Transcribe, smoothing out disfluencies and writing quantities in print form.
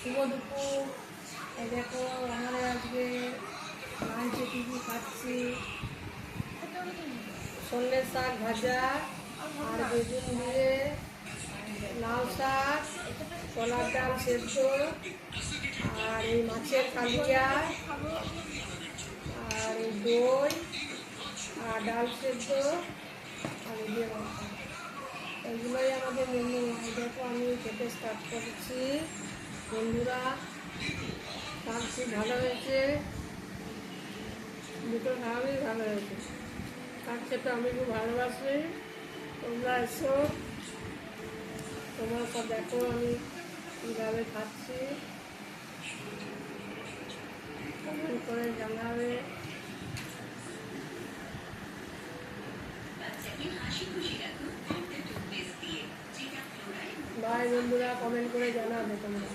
শুভ দুপুর। এই দেখো আমরা আজকে লাঞ্চে কী কী খাচ্ছি। সন্ধ্যের শাক ভাজা আর বেগুন দিয়ে, লাউ শাক, কলার ডাল সেদ্ধ, আর এই মাছের কালিয়া, আর এই দই, আর ডাল সেদ্ধ, আর এই দিয়ে মাথা। এগুলোই আমাদের মেনু। দেখো আমি খেতে স্টার্ট করেছি। বন্ধুরা, খাবার খুব ভালো হয়েছে, দুটো খাওয়াই ভালো হয়েছে। শাক খেতে আমি খুব ভালোবাসি। তোমরা এসো, তোমরা সব দেখো আমি কীভাবে খাচ্ছি, কমেন্ট করে জানাবে। বাই বন্ধুরা, কমেন্ট করে জানাবে তোমরা।